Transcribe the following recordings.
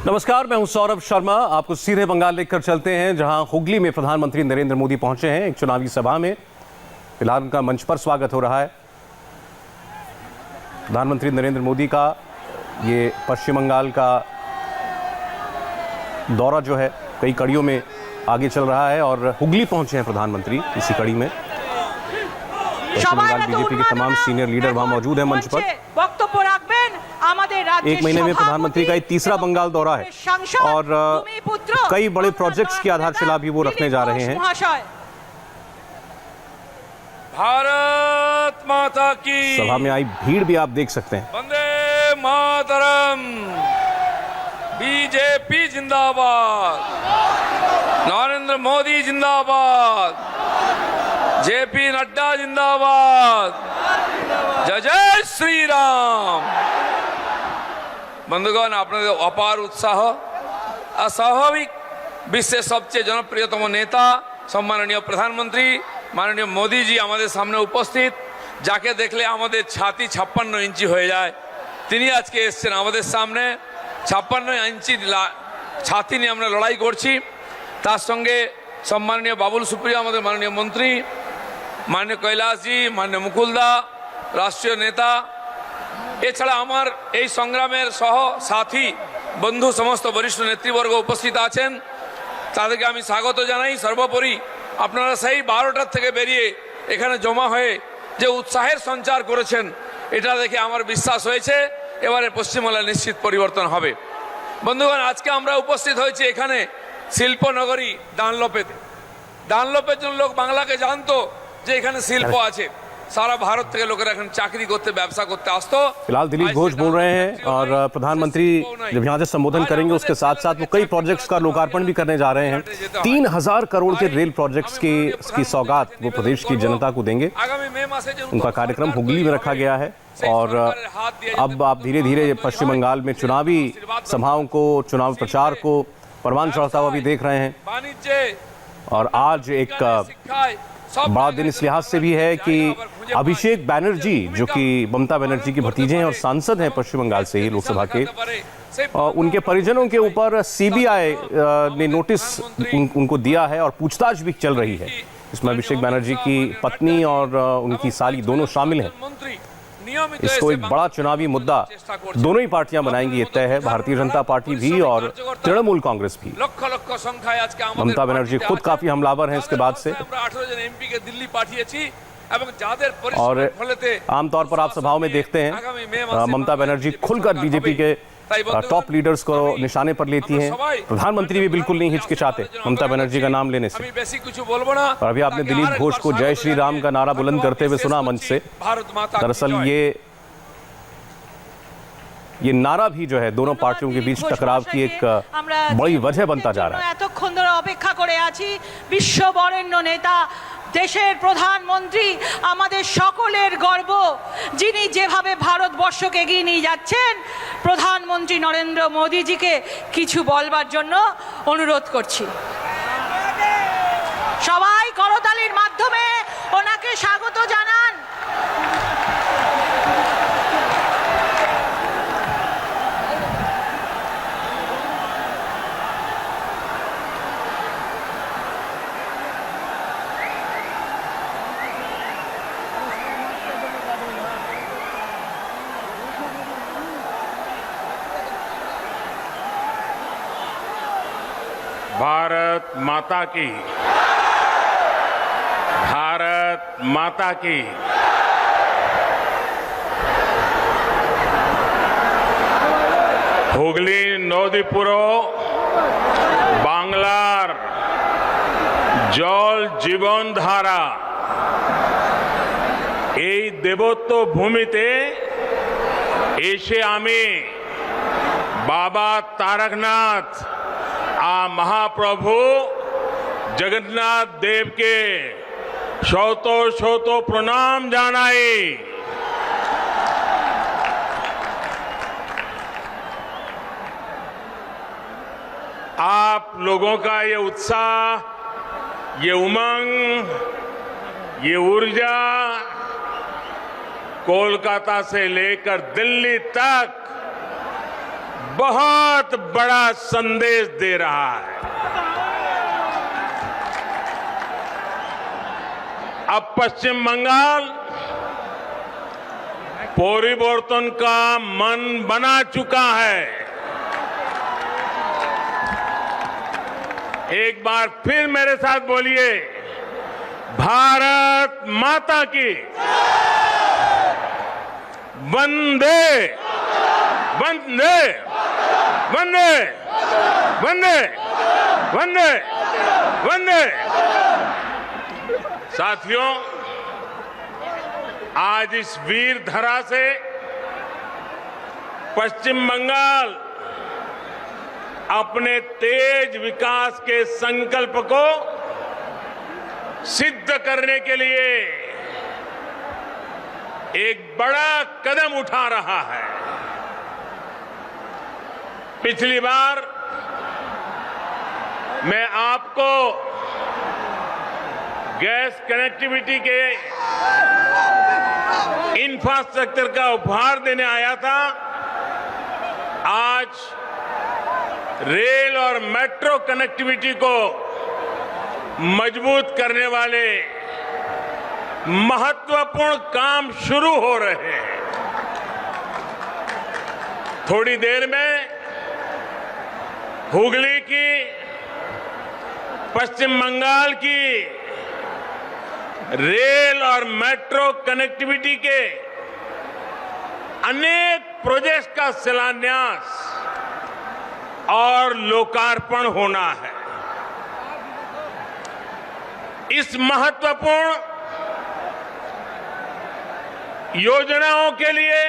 नमस्कार, मैं हूं सौरभ शर्मा। आपको सीधे बंगाल लेकर चलते हैं, जहां हुगली में प्रधानमंत्री नरेंद्र मोदी पहुंचे हैं एक चुनावी सभा में। फिलहाल उनका मंच पर स्वागत हो रहा है। प्रधानमंत्री नरेंद्र मोदी का ये पश्चिम बंगाल का दौरा जो है कई कड़ियों में आगे चल रहा है और हुगली पहुंचे हैं प्रधानमंत्री इसी कड़ी में। पश्चिम बंगाल बीजेपी के तमाम सीनियर लीडर वहां मौजूद हैं मंच पर। एक महीने में प्रधानमंत्री का ये तीसरा बंगाल दौरा है और कई बड़े प्रोजेक्ट्स की आधारशिला भी वो रखने जा रहे हैं। भारत माता की सभा में आई भीड़ भी आप देख सकते हैं। वंदे मातरम, बीजेपी जिंदाबाद, नरेंद्र मोदी जिंदाबाद, जेपी नड्डा जिंदाबाद, जय जय श्री राम। बंधुगण, আপনাদের অপার উৎসাহ আর স্বাভাবিক বিশ্বের সবচেয়ে জনপ্রিয়তম নেতা সম্মাননীয় প্রধানমন্ত্রী মাননীয় মোদীজি আমাদের সামনে উপস্থিত, যাকে দেখলে আমাদের ছাতি 56 ইঞ্চি হয়ে যায়। তিনি আজকে এসেছেন আমাদের সামনে। 56 ইঞ্চি ছাতি নিয়ে আমরা লড়াই করছি। তার সঙ্গে সম্মাননীয় বাবুল সুপ্রিয় আমাদের মাননীয় মন্ত্রী, মাননীয় কৈলাসজি, মাননীয় মুকুলদা রাষ্ট্রীয় নেতা, এছাড়া আমার এই সংগ্রামের সহ সাথী বন্ধু সমস্ত বরিষ্ঠ নেতৃবর্গ উপস্থিত আছেন। তাদেরকে আমি স্বাগত জানাই। সর্বোপরি আপনারা সেই 12টার থেকে বেরিয়ে এখানে জমা হয়ে যে উৎসাহের সঞ্চার করেছেন, এটা দেখে আমার বিশ্বাস হয়েছে এবারে পশ্চিমবাংলায় নিশ্চিত পরিবর্তন হবে। বন্ধুগণ, আজকে আমরা উপস্থিত হয়েছি এখানে শিল্পনগরী ডানলপেতে। ডানলপের জন্য লোক বাংলাকে জানতো যে এখানে শিল্প আছে। सारा भारत के लोग चाकरी करते व्यवसाय करते आस्तो। फिलहाल दिलीप घोष बोल रहे हैं और प्रधानमंत्री जब यहाँ से संबोधन करेंगे उसके साथ साथ वो कई प्रोजेक्ट्स का लोकार्पण भी करने जा रहे हैं। 3000 करोड़ के रेल प्रोजेक्ट्स की सौगात वो प्रदेश की जनता को देंगे। उनका कार्यक्रम हुगली में रखा गया है और अब आप धीरे धीरे पश्चिम बंगाल में चुनावी सभाओं को, चुनाव प्रचार को परवान चढ़ता हुआ भी देख रहे हैं। और आज एक बड़ा दिन इस लिहाज से भी है कि अभिषेक बैनर्जी, जो कि ममता बनर्जी की भतीजे हैं और सांसद हैं पश्चिम बंगाल से ही लोकसभा के, उनके परिजनों के ऊपर सीबीआई ने नोटिस उनको दिया है और पूछताछ भी चल रही है। इसमें अभिषेक बैनर्जी की पत्नी और उनकी साली दोनों शामिल हैं। इसको एक बड़ा चुनावी मुद्दा दोनों ही पार्टियां बनाएंगी, ये तय है। भारतीय जनता पार्टी भी और तृणमूल कांग्रेस भी। ममता बनर्जी खुद काफी हमलावर हैं इसके बाद से। और आमतौर पर आप सभाओं में देखते हैं ममता बनर्जी खुलकर बीजेपी के टॉप लीडर्स को निशाने पर लेती हैं। प्रधानमंत्री भी बिल्कुल नहीं हिचकिचाते ममता बनर्जी का नाम लेने से। और अभी आपने दिलीप घोष को जय श्री राम का नारा बुलंद करते हुए सुना मंच से। दरअसल ये नारा भी जो है दोनों पार्टियों के बीच टकराव की एक बड़ी वजह बनता जा रहा है। এতক্ষণ ধরে অপেক্ষা করে আছি বিশ্ব বরেণ্য নেতা, দেশের প্রধানমন্ত্রী, আমাদের সকলের গর্ব, যিনি যেভাবে ভারতবর্ষকে এগিয়ে নিয়ে যাচ্ছেন, প্রধানমন্ত্রী নরেন্দ্র মোদীজিকে কিছু বলবার জন্য অনুরোধ করছি। সবাই করতালির মাধ্যমে ওনাকে স্বাগত জানান। भारत माता की, भारत माता की। হুগলি নদীপুর বাংলার জল জীবনধারা, এই দেবত্ব ভূমিতে এসে আমি বাবা তারকনাথ महाप्रभु जगन्नाथ देव के शत शत प्रणाम जानाई। आप लोगों का ये उत्साह, ये उमंग, ये ऊर्जा कोलकाता से लेकर दिल्ली तक बहुत बड़ा संदेश दे रहा है। अब पश्चिम बंगाल परिवर्तन का मन बना चुका है। एक बार फिर मेरे साथ बोलिए, भारत माता की वंदे वंदे वंदे वंदे वंदे वंदे। साथियों, आज इस वीर धरा से पश्चिम बंगाल अपने तेज विकास के संकल्प को सिद्ध करने के लिए एक बड़ा कदम उठा रहा है। पिछली बार मैं आपको गैस कनेक्टिविटी के इंफ्रास्ट्रक्चर का उपहार देने आया था। आज रेल और मेट्रो कनेक्टिविटी को मजबूत करने वाले महत्वपूर्ण काम शुरू हो रहे हैं। थोड़ी देर में हुगली की, पश्चिम बंगाल की रेल और मेट्रो कनेक्टिविटी के अनेक प्रोजेक्ट्स का शिलान्यास और लोकार्पण होना है। इस महत्वपूर्ण योजनाओं के लिए,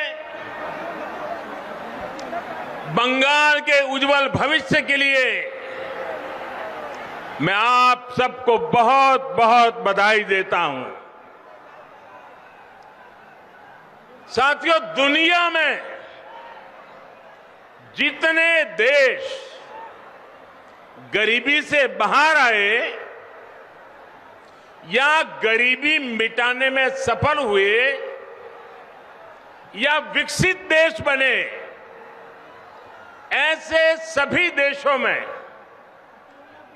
बंगाल के उज्जवल भविष्य के लिए मैं आप सबको बहुत बहुत बधाई देता हूं। साथियों, दुनिया में जितने देश गरीबी से बाहर आए या गरीबी मिटाने में सफल हुए या विकसित देश बने, ऐसे सभी देशों में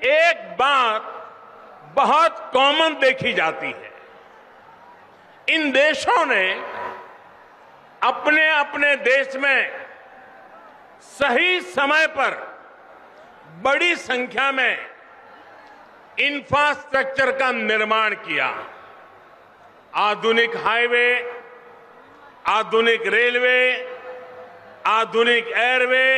एक बात बहुत कॉमन देखी जाती है। इन देशों ने अपने अपने देश में सही समय पर बड़ी संख्या में इंफ्रास्ट्रक्चर का निर्माण किया। आधुनिक हाईवे, आधुनिक रेलवे, आधुनिक एयरवे,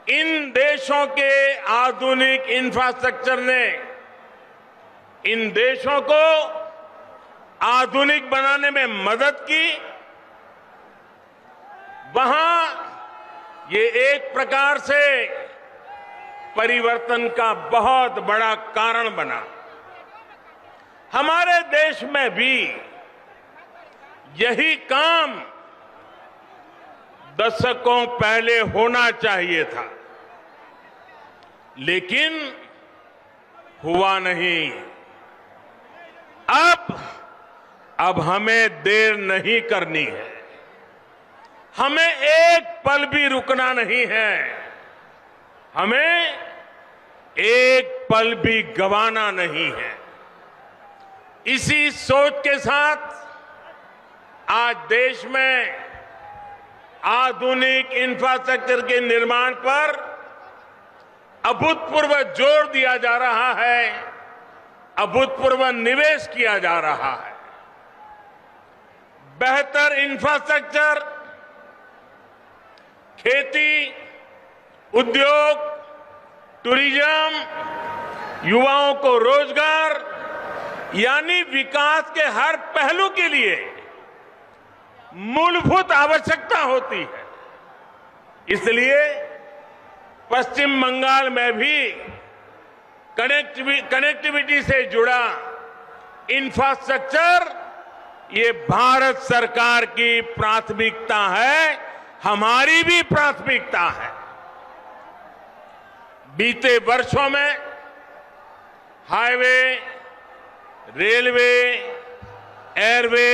इन देशों के आधुनिक इंफ्रास्ट्रक्चर ने इन देशों को आधुनिक बनाने में मदद की। वहां ये एक प्रकार से परिवर्तन का बहुत बड़ा कारण बना। हमारे देश में भी यही काम दशकों पहले होना चाहिए था, लेकिन हुआ नहीं। अब हमें देर नहीं करनी है, हमें एक पल भी रुकना नहीं है, हमें एक पल भी गंवाना नहीं है। इसी सोच के साथ आज देश में आधुनिक इंफ्रास्ट्रक्चर के निर्माण पर अभूतपूर्व जोर दिया जा रहा है, अभूतपूर्व निवेश किया जा रहा है। बेहतर इंफ्रास्ट्रक्चर खेती, उद्योग, टूरिज्म, युवाओं को रोजगार, यानी विकास के हर पहलू के लिए मूलभूत आवश्यकता होती है। इसलिए पश्चिम बंगाल में भी कनेक्टिविटी से जुड़ा इंफ्रास्ट्रक्चर ये भारत सरकार की प्राथमिकता है, हमारी भी प्राथमिकता है। बीते वर्षों में हाईवे, रेलवे, एयरवे,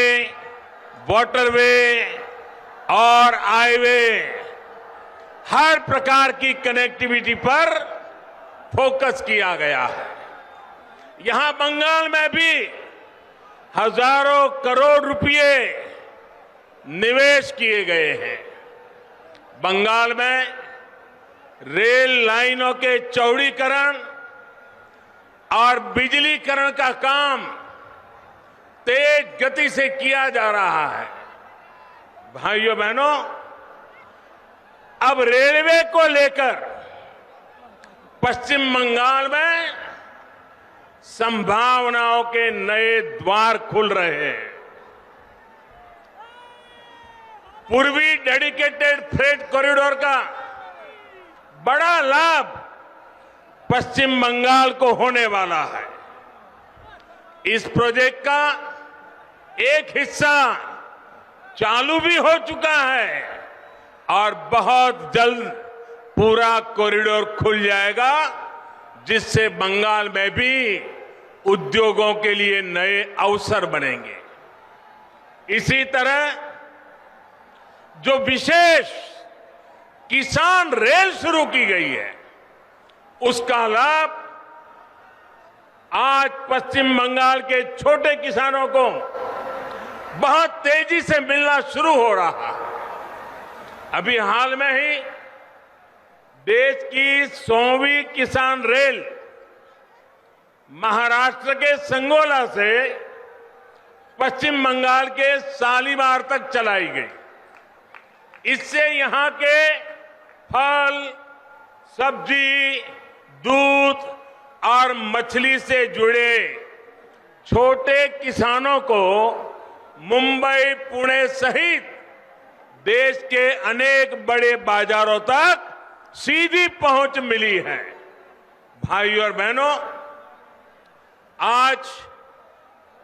वाटरवे और हाईवे हर प्रकार की कनेक्टिविटी पर फोकस किया गया है। यहां बंगाल में भी हजारों करोड़ रुपए निवेश किए गए हैं। बंगाल में रेल लाइनों के चौड़ीकरण और बिजलीकरण का काम तेज गति से किया जा रहा है। भाइयों बहनों, अब रेलवे को लेकर पश्चिम बंगाल में संभावनाओं के नए द्वार खुल रहे हैं। पूर्वी डेडिकेटेड फ्रेट कॉरिडोर का बड़ा लाभ पश्चिम बंगाल को होने वाला है। इस प्रोजेक्ट का एक हिस्सा चालू भी हो चुका है और बहुत जल्द पूरा कॉरिडोर खुल जाएगा, जिससे बंगाल में भी उद्योगों के लिए नए अवसर बनेंगे। इसी तरह जो विशेष किसान रेल शुरू की गई है, उसका लाभ आज पश्चिम बंगाल के छोटे किसानों को बहुत तेजी से मिलना शुरू हो रहा है। अभी हाल में ही देश की 100वीं किसान रेल महाराष्ट्र के संगोला से पश्चिम बंगाल के शालीमार तक चलाई गई। इससे यहां के फल, सब्जी, दूध और मछली से जुड़े छोटे किसानों को मुंबई, पुणे सहित देश के अनेक बड़े बाजारों तक सीधी पहुंच मिली है। भाइयों और बहनों, आज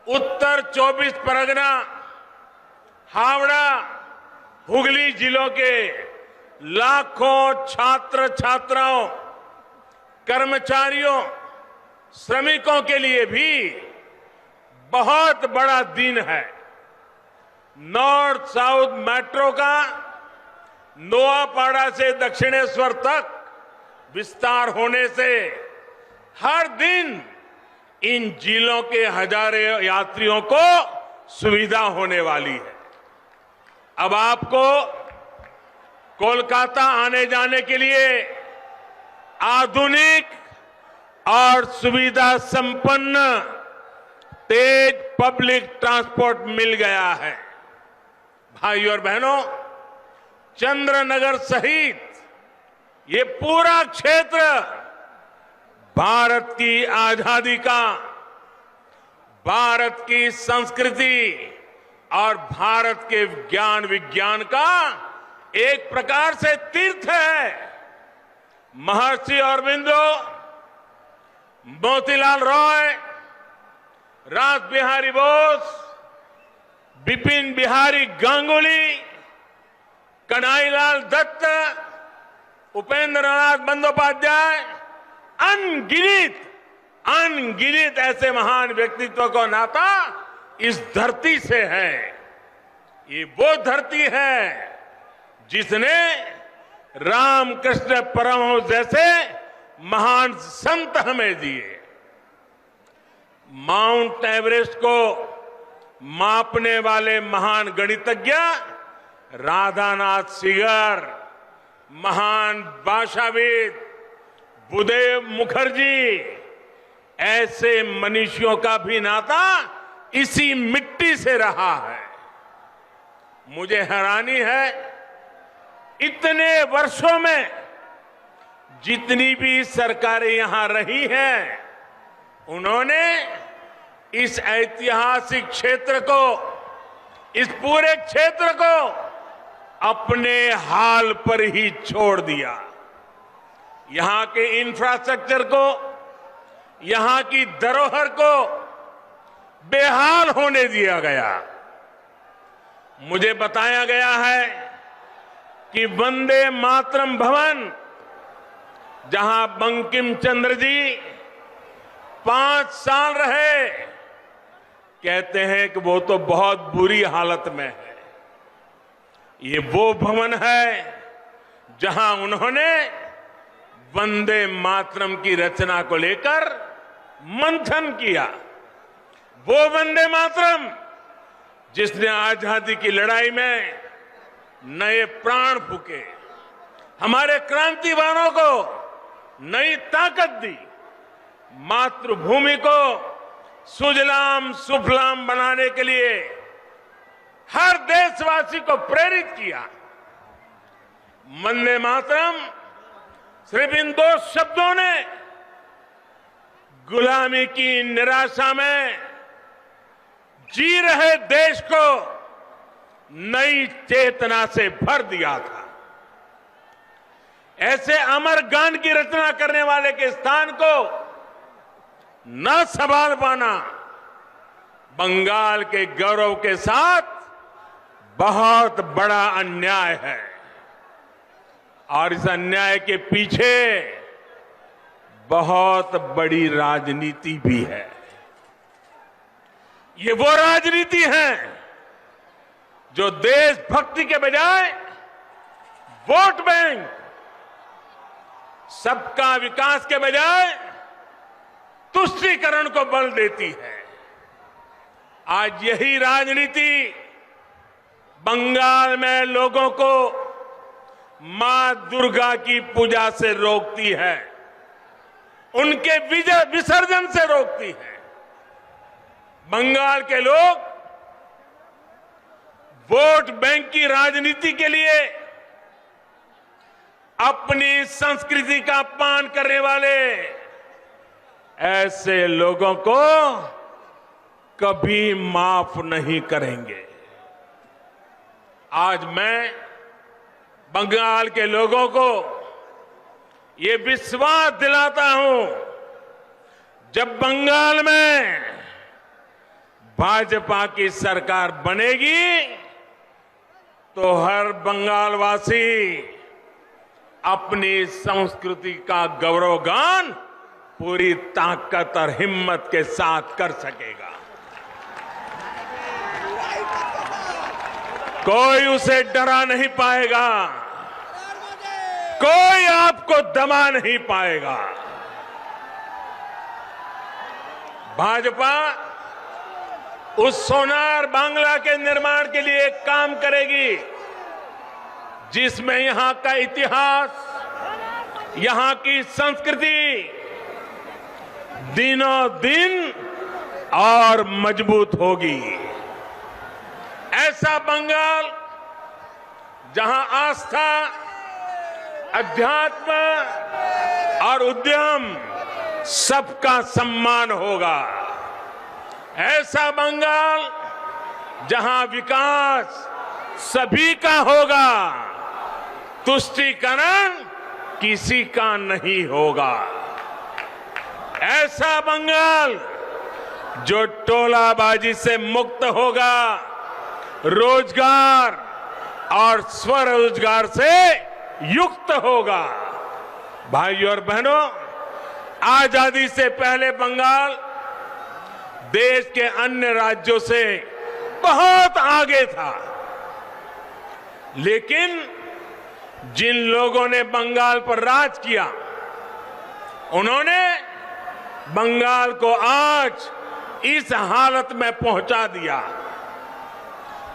उत्तर 24 परगना, हावड़ा, हुगली जिलों के लाखों छात्र छात्राओं, कर्मचारियों, श्रमिकों के लिए भी बहुत बड़ा दिन है। नॉर्थ साउथ मेट्रो का नोआपाड़ा से दक्षिणेश्वर तक विस्तार होने से हर दिन इन जिलों के हजारों यात्रियों को सुविधा होने वाली है। अब आपको कोलकाता आने जाने के लिए आधुनिक और सुविधा संपन्न तेज पब्लिक ट्रांसपोर्ट मिल गया है। भाइयों और बहनों, चंद्रनगर सहित ये पूरा क्षेत्र भारत की आजादी का, भारत की संस्कृति और भारत के ज्ञान विज्ञान का एक प्रकार से तीर्थ है। महर्षि अरबिंदो, मोतीलाल रॉय, रास बिहारी बोस, बिपिन बिहारी गांगुली, कन्हैयालाल दत्त, उपेंद्र नाथ बंदोपाध्याय, अनगिनत ऐसे महान व्यक्तित्व का नाता इस धरती से है। ये वो धरती है जिसने रामकृष्ण परमहंस जैसे महान संत हमें दिए। माउंट एवरेस्ट को मापने वाले महान गणितज्ञ राधानाथ सिगर, महान भाषाविद बुद्धदेव मुखर्जी, ऐसे मनीषियों का भी नाता इसी मिट्टी से रहा है। मुझे हैरानी है, इतने वर्षों में जितनी भी सरकारें यहां रही हैं, उन्होंने इस ऐतिहासिक क्षेत्र को, इस पूरे क्षेत्र को अपने हाल पर ही छोड़ दिया। यहां के इंफ्रास्ट्रक्चर को, यहां की धरोहर को बेहाल होने दिया गया। मुझे बताया गया है कि वंदे मातरम भवन, जहां बंकिम चंद्र जी 5 साल रहे, कहते हैं कि वो तो बहुत बुरी हालत में है। ये वो भवन है जहां उन्होंने वंदे मातरम की रचना को लेकर मंथन किया। वो वंदे मातरम जिसने आजादी की लड़ाई में नए प्राण फूके, हमारे क्रांतिवानों को नई ताकत दी, मातृभूमि को सुजलाम सुफलाम बनाने के लिए हर देशवासी को प्रेरित किया। वंदे मातरम सिर्फ इन 2 शब्दों ने गुलामी की निराशा में जी रहे देश को नई चेतना से भर दिया था। ऐसे अमर गान की रचना करने वाले के स्थान को न संभाल पाना बंगाल के गौरव के साथ बहुत बड़ा अन्याय है, और इस अन्याय के पीछे बहुत बड़ी राजनीति भी है। ये वो राजनीति है जो देशभक्ति के बजाय वोट बैंक, सबका विकास के बजाय तुष्टीकरण को बल देती है। आज यही राजनीति बंगाल में लोगों को मां दुर्गा की पूजा से रोकती है, उनके विसर्जन से रोकती है। बंगाल के लोग वोट बैंक की राजनीति के लिए अपनी संस्कृति का अपमान करने वाले ऐसे लोगों को कभी माफ नहीं करेंगे। आज मैं बंगाल के लोगों को ये विश्वास दिलाता हूं, जब बंगाल में भाजपा की सरकार बनेगी तो हर बंगालवासी अपनी संस्कृति का गौरवगान पूरी ताकत और हिम्मत के साथ कर सकेगा। कोई उसे डरा नहीं पाएगा, कोई आपको दबा नहीं पाएगा। भाजपा उस सोनार बांग्ला के निर्माण के लिए काम करेगी जिसमें यहां का इतिहास, यहां की संस्कृति दिनों दिन और मजबूत होगी। ऐसा बंगाल जहां आस्था, अध्यात्म और उद्यम सबका सम्मान होगा। ऐसा बंगाल जहां विकास सभी का होगा, तुष्टीकरण किसी का नहीं होगा। ऐसा बंगाल जो टोलाबाजी से मुक्त होगा, रोजगार और स्वरोजगार से युक्त होगा। भाइयों और बहनों, आजादी से पहले बंगाल देश के अन्य राज्यों से बहुत आगे था, लेकिन जिन लोगों ने बंगाल पर राज किया, उन्होंने बंगाल को आज इस हालत में पहुंचा दिया।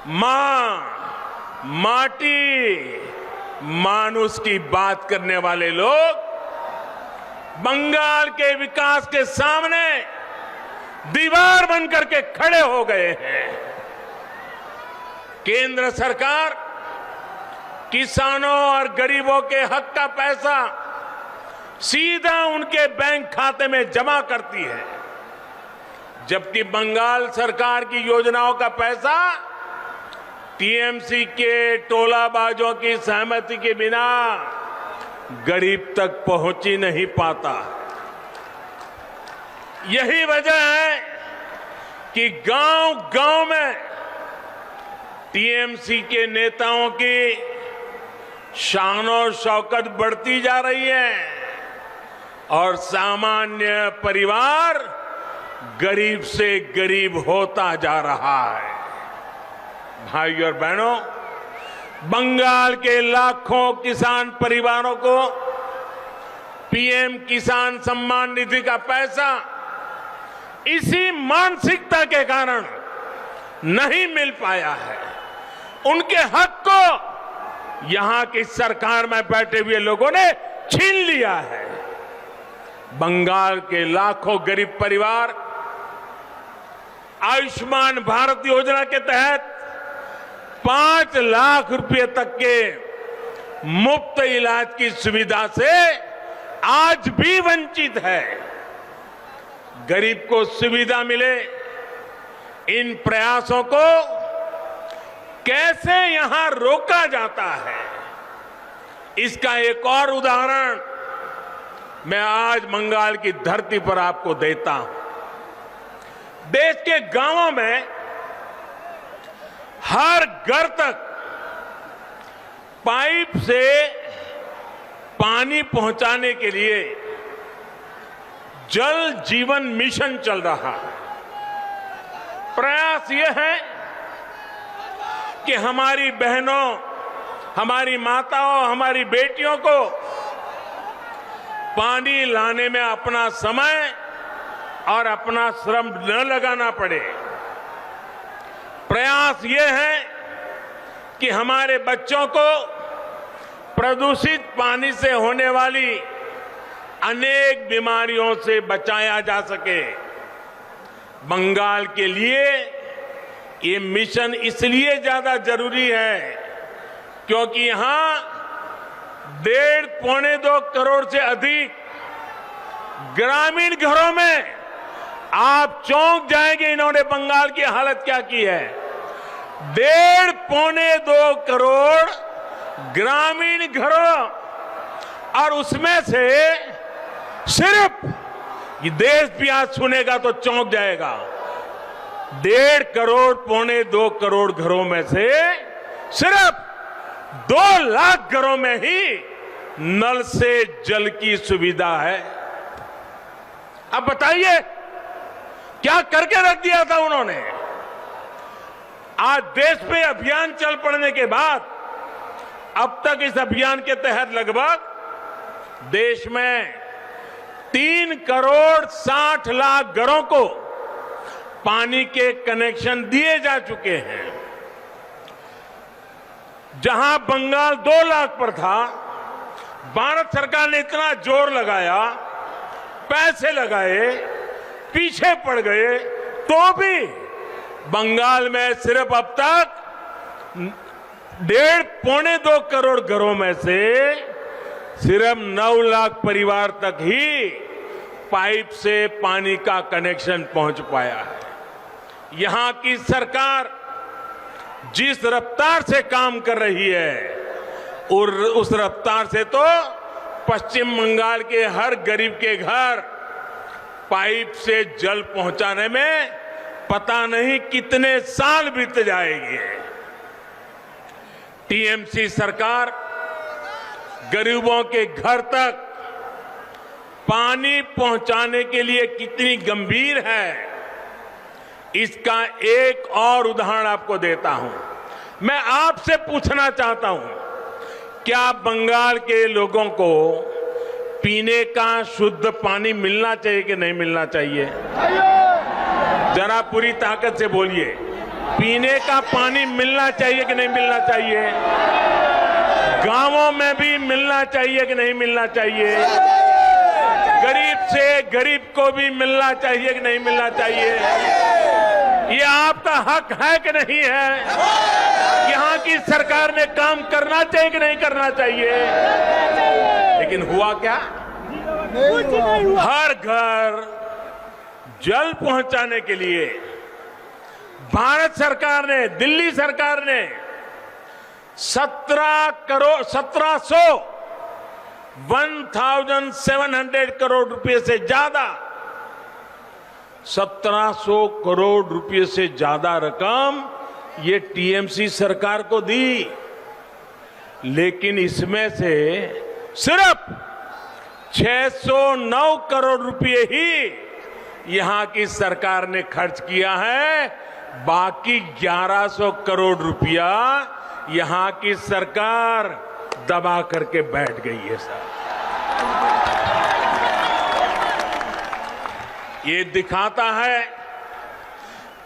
मां, माटी, मानुष की बात करने वाले लोग बंगाल के विकास के सामने दीवार बनकर के खड़े हो गए हैं। केंद्र सरकार किसानों और गरीबों के हक का पैसा सीधा उनके बैंक खाते में जमा करती है, जबकि बंगाल सरकार की योजनाओं का पैसा टीएमसी के टोलाबाजों की सहमति के बिना गरीब तक पहुंच ही नहीं पाता। यही वजह है कि गांव-गांव में टीएमसी के नेताओं की शानो शौकत बढ़ती जा रही है और सामान्य परिवार गरीब से गरीब होता जा रहा है। भाइयों और बहनों, बंगाल के लाखों किसान परिवारों को पीएम किसान सम्मान निधि का पैसा इसी मानसिकता के कारण नहीं मिल पाया है। उनके हक को यहां की सरकार में बैठे हुए लोगों ने छीन लिया है। बंगाल के लाखों गरीब परिवार आयुष्मान भारत योजना के तहत 5 लाख रुपए तक के मुफ्त इलाज की सुविधा से आज भी वंचित है। गरीब को सुविधा मिले, इन प्रयासों को कैसे यहां रोका जाता है, इसका एक और उदाहरण मैं आज बंगाल की धरती पर आपको देता हूं। देश के गांवों में हर घर तक पाइप से पानी पहुंचाने के लिए जल जीवन मिशन चल रहा है। प्रयास यह है कि हमारी बहनों, हमारी माताओं, हमारी बेटियों को पानी लाने में अपना समय और अपना श्रम न लगाना पड़े। प्रयास यह है कि हमारे बच्चों को प्रदूषित पानी से होने वाली अनेक बीमारियों से बचाया जा सके। बंगाल के लिए ये मिशन इसलिए ज्यादा जरूरी है क्योंकि यहां 1.5-2 करोड़ से अधिक ग्रामीण घरों में आप चौंक जाएंगे इन्होंने बंगाल की हालत क्या की है। 1.5-2 करोड़ ग्रामीण घरों, और उसमें से सिर्फ ये देश भी आज सुनेगा तो चौंक जाएगा। 1.5 करोड़ 1.25-2 करोड़ घरों में से सिर्फ 2 लाख घरों में ही नल से जल की सुविधा है। अब बताइए क्या करके रख दिया था उन्होंने। आज देश में अभियान चल पड़ने के बाद अब तक इस अभियान के तहत लगभग देश में 3 करोड़ 60 लाख घरों को पानी के कनेक्शन दिए जा चुके हैं। जहां बंगाल 2 लाख पर था, भारत सरकार ने इतना जोर लगाया, पैसे लगाए, पीछे पड़ गए, तो भी बंगाल में सिर्फ अब तक 1.5-2 करोड़ घरों में से सिर्फ 9 लाख परिवार तक ही पाइप से पानी का कनेक्शन पहुंच पाया है। यहां की सरकार जिस रफ्तार से काम कर रही है और उस रफ्तार से तो पश्चिम बंगाल के हर गरीब के घर पाइप से जल पहुंचाने में पता नहीं कितने साल बीत जाएंगे। टीएमसी सरकार गरीबों के घर तक पानी पहुंचाने के लिए कितनी गंभीर है, इसका एक और उदाहरण आपको देता हूं। मैं आपसे पूछना चाहता हूं, क्या बंगाल के लोगों को पीने का शुद्ध पानी मिलना चाहिए कि नहीं मिलना चाहिए? जरा पूरी ताकत से बोलिए, पीने का पानी मिलना चाहिए कि नहीं मिलना चाहिए? गांवों में भी मिलना चाहिए कि नहीं मिलना चाहिए? गरीब से गरीब को भी मिलना चाहिए कि नहीं मिलना चाहिए? ये आपका हक है कि नहीं है? यहां की सरकार ने काम करना चाहिए कि नहीं करना चाहिए? लेकिन हुआ क्या? हर घर जल पहुंचाने के लिए भारत सरकार ने, दिल्ली सरकार ने 1700 करोड़ रुपए से ज्यादा 1700 करोड़ रुपए से ज्यादा रकम ये टीएमसी सरकार को दी। लेकिन इसमें से सिर्फ 609 करोड़ रुपए ही यहां की सरकार ने खर्च किया है। बाकी 1100 करोड़ रुपया यहां की सरकार दबा करके बैठ गई है साहब। ये दिखाता है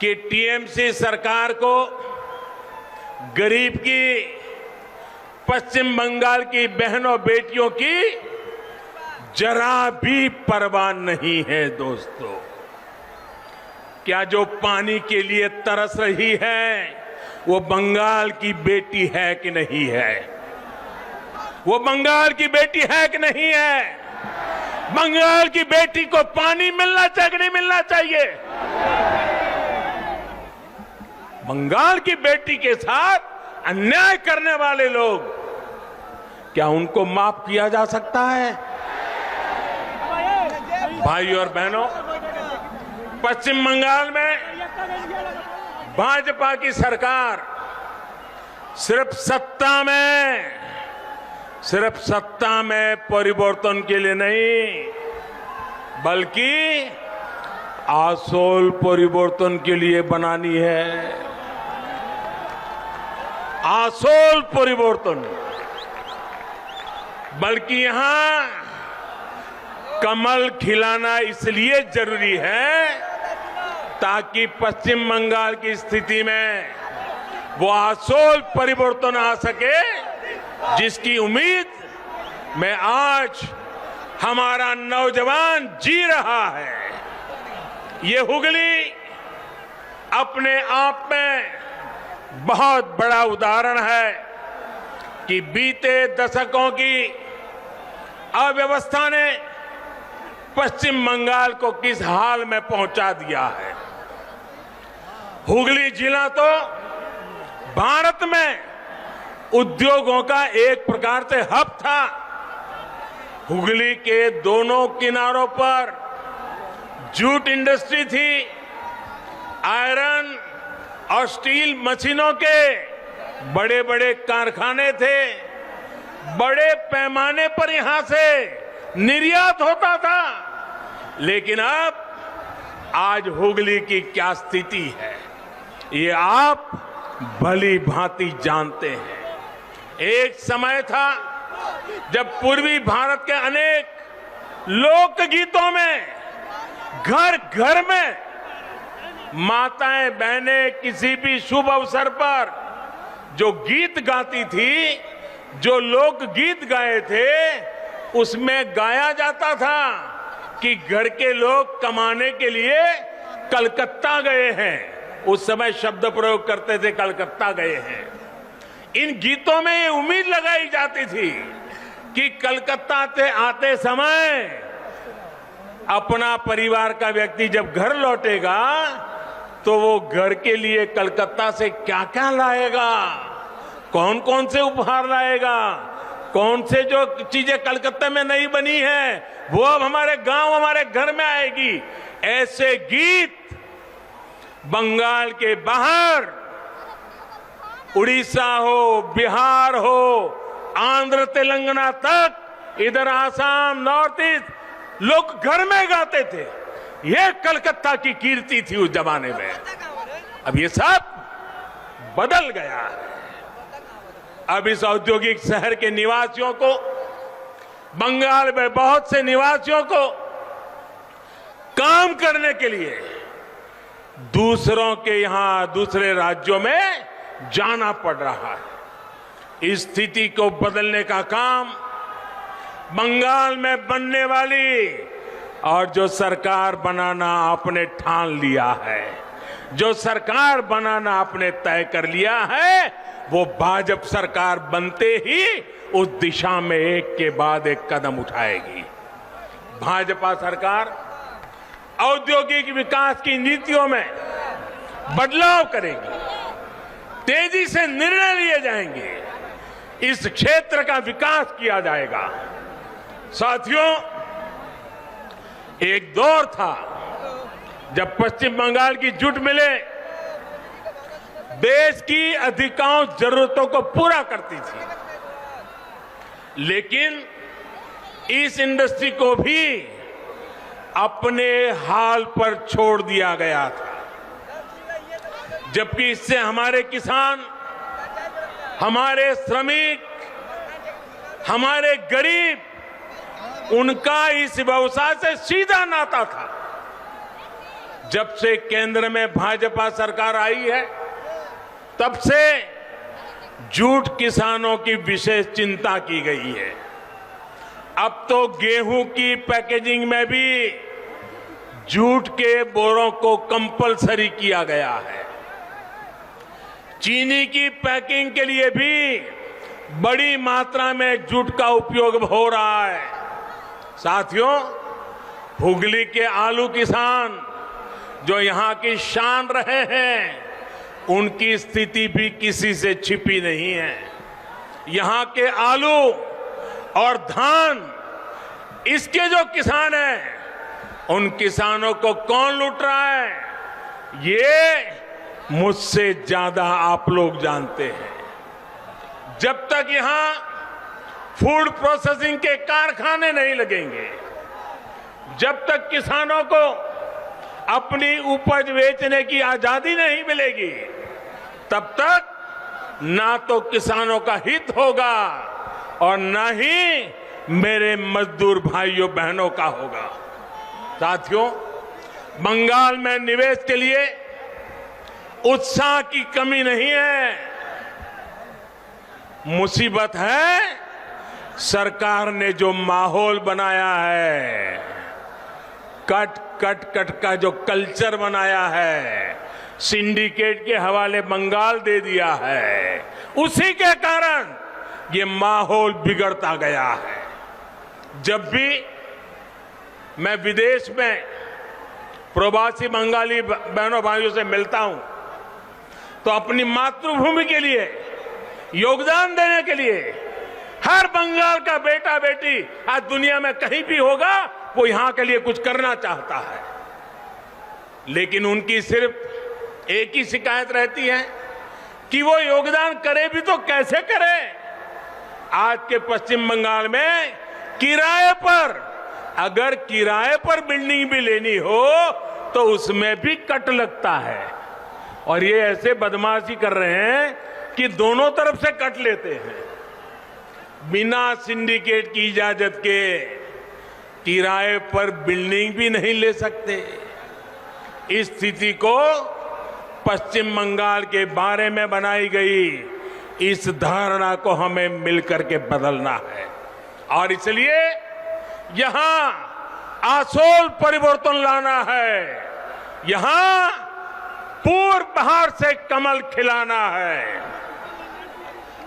कि टीएमसी सरकार को गरीब की, पश्चिम बंगाल की बहनों बेटियों की जरा भी परवाह नहीं है। दोस्तों, क्या जो पानी के लिए तरस रही है वो बंगाल की बेटी है कि नहीं है? वो बंगाल की बेटी है कि नहीं है? बंगाल की बेटी को पानी मिलना चाहिए कि नहीं मिलना चाहिए? बंगाल की बेटी के साथ अन्याय करने वाले लोग, क्या उनको माफ किया जा सकता है? भाई और बहनों, पश्चिम बंगाल में भाजपा की सरकार सिर्फ सत्ता में परिवर्तन के लिए नहीं, बल्कि आसोल परिवर्तन के लिए बनानी है। आसोल परिवर्तन, बल्कि यहां कमल खिलाना इसलिए जरूरी है ताकि पश्चिम बंगाल की स्थिति में वो आसोल परिवर्तन आ सके, जिसकी उम्मीद में आज हमारा नौजवान जी रहा है। ये हुगली अपने आप में बहुत बड़ा उदाहरण है कि बीते दशकों की अव्यवस्था ने पश्चिम बंगाल को किस हाल में पहुंचा दिया है। हुगली जिला तो भारत में उद्योगों का एक प्रकार से हब था। हुगली के दोनों किनारों पर जूट इंडस्ट्री थी, आयरन और स्टील मशीनों के बड़े बड़े कारखाने थे, बड़े पैमाने पर यहां से निर्यात होता था। लेकिन अब आज हुगली की क्या स्थिति है, ये आप भली भांति जानते हैं। एक समय था जब पूर्वी भारत के अनेक लोकगीतों में घर घर में माताएं बहनें किसी भी शुभ अवसर पर जो गीत गाती थी, जो लोकगीत गाए थे, उसमें गाया जाता था कि घर के लोग कमाने के लिए कलकत्ता गए हैं। उस समय शब्द प्रयोग करते थे, कलकत्ता गए हैं। इन गीतों में ये उम्मीद लगाई जाती थी कि कलकत्ता से आते समय अपना परिवार का व्यक्ति जब घर लौटेगा तो वो घर के लिए कलकत्ता से क्या क्या लाएगा, कौन कौन से उपहार लाएगा, कौन से जो चीजें कलकत्ता में नहीं बनी है वो अब हमारे गांव, हमारे घर में आएगी। ऐसे गीत बंगाल के बाहर, उड़ीसा हो, बिहार हो, आंध्र तेलंगाना तक, इधर आसाम, नॉर्थ ईस्ट, लोग घर में गाते थे। ये कलकत्ता की कीर्ति थी उस जमाने में। अब ये सब बदल गया है। अब इस औद्योगिक शहर के निवासियों को, बंगाल में बहुत से निवासियों को काम करने के लिए दूसरों के यहां, दूसरे राज्यों में जाना पड़ रहा है। इस स्थिति को बदलने का काम बंगाल में बनने वाली और जो सरकार बनाना आपने ठान लिया है, जो सरकार बनाना आपने तय कर लिया है, वो भाजपा सरकार बनते ही उस दिशा में एक के बाद एक कदम उठाएगी। भाजपा सरकार औद्योगिक विकास की नीतियों में बदलाव करेगी, तेजी से निर्णय लिए जाएंगे, इस क्षेत्र का विकास किया जाएगा। साथियों, एक दौर था जब पश्चिम बंगाल की जूट मिलें देश की अधिकांश जरूरतों को पूरा करती थी, लेकिन इस इंडस्ट्री को भी अपने हाल पर छोड़ दिया गया था, जबकि इससे हमारे किसान हमारे श्रमिक, हमारे गरीब, उनका इस व्यवसाय से सीधा नाता था। जब से केंद्र में भाजपा सरकार आई है, तब से जूट किसानों की विशेष चिंता की गई है। अब तो गेहूं की पैकेजिंग में भी जूट के बोरों को कंपलसरी किया गया है। चीनी की पैकिंग के लिए भी बड़ी मात्रा में जूट का उपयोग हो रहा है। साथियों, हुगली के आलू किसान जो यहां की शान रहे हैं, उनकी स्थिति भी किसी से छिपी नहीं है। यहां के आलू और धान, इसके जो किसान हैं, उन किसानों को कौन लूट रहा है, ये मुझसे ज्यादा आप लोग जानते हैं। जब तक यहां फूड प्रोसेसिंग के कारखाने नहीं लगेंगे, जब तक किसानों को अपनी उपज बेचने की आजादी नहीं मिलेगी, तब तक ना तो किसानों का हित होगा और ना ही मेरे मजदूर भाइयों बहनों का होगा। साथियों, बंगाल में निवेश के लिए उत्साह की कमी नहीं है। मुसीबत है सरकार ने जो माहौल बनाया है, कट कट कट का जो कल्चर बनाया है, सिंडिकेट के हवाले बंगाल दे दिया है, उसी के कारण ये माहौल बिगड़ता गया है। जब भी मैं विदेश में प्रवासी बंगाली बहनों भाइयों से मिलता हूं, तो अपनी मातृभूमि के लिए योगदान देने के लिए हर बंगाल का बेटा बेटी आज दुनिया में कहीं भी होगा, वो यहां के लिए कुछ करना चाहता है। लेकिन उनकी सिर्फ एक ही शिकायत रहती है कि वो योगदान करे भी तो कैसे करे। आज के पश्चिम बंगाल में किराए पर, अगर किराए पर बिल्डिंग भी लेनी हो तो उसमें भी कट लगता है। और ये ऐसे बदमाशी कर रहे हैं कि दोनों तरफ से कट लेते हैं। बिना सिंडिकेट की इजाजत के किराए पर बिल्डिंग भी नहीं ले सकते। इस स्थिति को पश्चिम बंगाल के बारे में बनाई गई इस धारणा को हमें मिलकर के बदलना है। और इसलिए यहां आसोल परिवर्तन लाना है, यहां पूर्व बहार से कमल खिलाना है।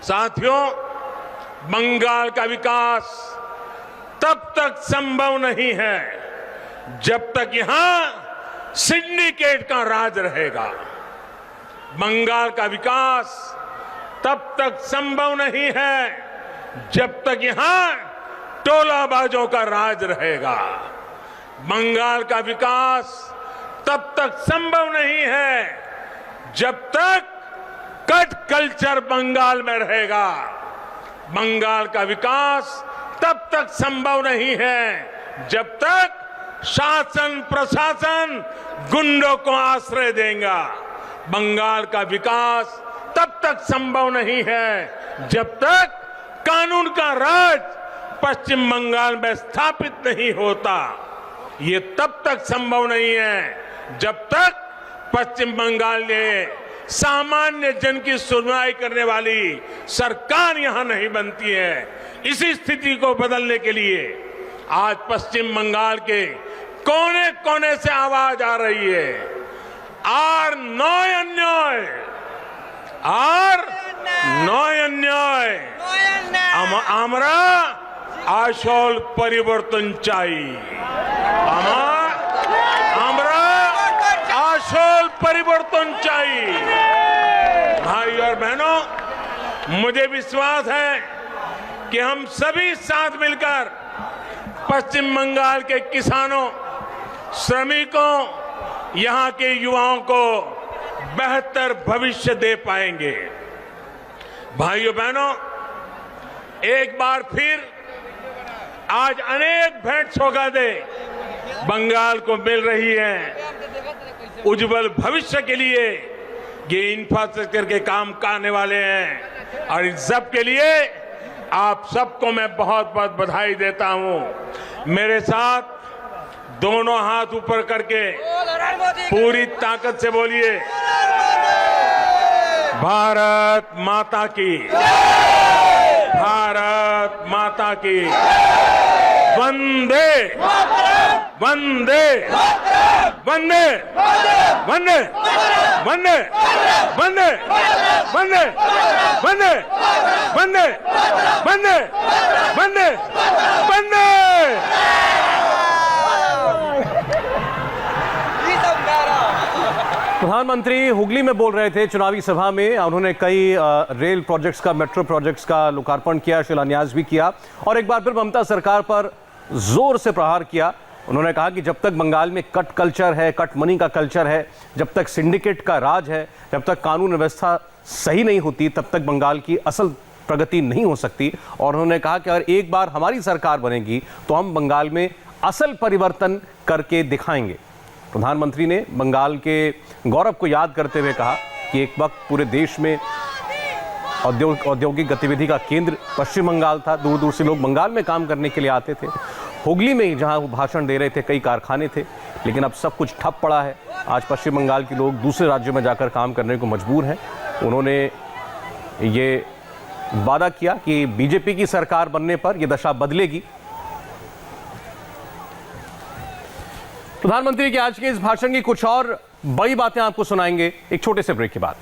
साथियों, बंगाल का विकास तब तक संभव नहीं है जब तक यहां सिंडिकेट का राज रहेगा। बंगाल का विकास तब तक संभव नहीं है जब तक यहां टोलाबाजों का राज रहेगा। बंगाल का विकास तब तक संभव नहीं है जब तक कट कल्चर बंगाल में रहेगा। बंगाल का विकास तब तक संभव नहीं है जब तक शासन प्रशासन गुंडों को आश्रय देगा। बंगाल का विकास तब तक संभव नहीं है जब तक कानून का राज पश्चिम बंगाल में स्थापित नहीं होता। ये तब तक संभव नहीं है जब तक पश्चिम बंगाल में सामान्य जन की सुनवाई करने वाली सरकार यहां नहीं बनती है। इसी स्थिति को बदलने के लिए आज पश्चिम बंगाल के कोने कोने से आवाज आ रही है, आर नय अन्याय, आर नय अन्याय, আমরা আসল পরিবর্তন চাই, আমরা আসল परिवर्तन चाहिए। भाई और बहनों, मुझे विश्वास है कि हम सभी साथ मिलकर पश्चिम बंगाल के किसानों, श्रमिकों, यहां के युवाओं को बेहतर भविष्य दे पाएंगे। भाइयों बहनों, एक बार फिर आज अनेक भेंट सौगातें बंगाल को मिल रही हैं। उज्जवल भविष्य के लिए ये इंफ्रास्ट्रक्चर के काम आने वाले हैं। और इस सब के लिए आप सबको मैं बहुत बहुत बधाई देता हूं। मेरे साथ दोनों हाथ ऊपर करके पूरी ताकत से बोलिए, भारत माता की, भारत माता की, वंदे वंदे वंदे वंदे वंदे वंदे वंदे वंदे वंदे वंदे वंदे वंदे। प्रधानमंत्री हुगली में बोल रहे थे चुनावी सभा में। उन्होंने कई रेल प्रोजेक्ट्स का, मेट्रो प्रोजेक्ट्स का लोकार्पण किया, शिलान्यास भी किया और एक बार फिर ममता सरकार पर जोर से प्रहार किया। उन्होंने कहा कि जब तक बंगाल में कट कल्चर है, कट मनी का कल्चर है, जब तक सिंडिकेट का राज है, जब तक कानून व्यवस्था सही नहीं होती, तब तक बंगाल की असल प्रगति नहीं हो सकती। और उन्होंने कहा कि अगर एक बार हमारी सरकार बनेगी तो हम बंगाल में असल परिवर्तन करके दिखाएंगे। प्रधानमंत्री ने बंगाल के गौरव को याद करते हुए कहा कि एक वक्त पूरे देश में औद्योगिक गतिविधि का केंद्र पश्चिम बंगाल था। दूर दूर से लोग बंगाल में काम करने के लिए आते थे। हुगली में ही जहां वो भाषण दे रहे थे कई कारखाने थे, लेकिन अब सब कुछ ठप पड़ा है। आज पश्चिम बंगाल के लोग दूसरे राज्यों में जाकर काम करने को मजबूर हैं। उन्होंने ये वादा किया कि बीजेपी की सरकार बनने पर यह दशा बदलेगी। प्रधानमंत्री के आज के इस भाषण की कुछ और बड़ी बातें आपको सुनाएंगे एक छोटे से ब्रेक के बाद।